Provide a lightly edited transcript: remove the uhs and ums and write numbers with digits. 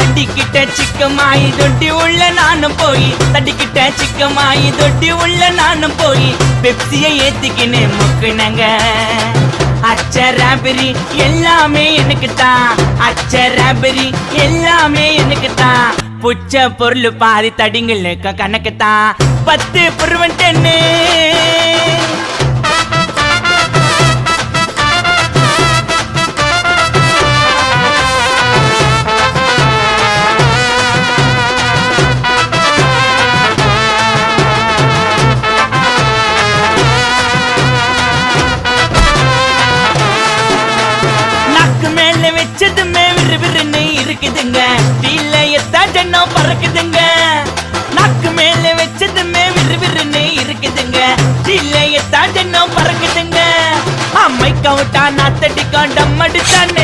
தட்டிக்கிட்ட சிக்கமாயி தொட்டி உள்ள நானும் போய் தட்டிக்கிட்ட சிக்கமாயி தொட்டி உள்ள நானும் போய் பெப்சியை ஏத்திக்கின்னு முக்குனங்க. அச்சராபெரி எல்லாமே எனக்கு தான், அச்சராபெரி எல்லாமே எனக்கு தான். புச்ச பொருள் பாதி தடிங்களுக்கு கணக்கு தான் 10 பொருவன் 10. வச்சதுமே விறுவிறுன்னு இருக்குதுங்க, டீல எத்தாஜன்னோ பறக்குதுங்க. நாக்கு மேல வச்சதுமே விறுவிறுன்னு இருக்குதுங்க, டீல எத்தாஜன்னோ பறக்குதுங்க. அம்மை கவுட்டா நாத்தடிக்கா டம் அடித்தானே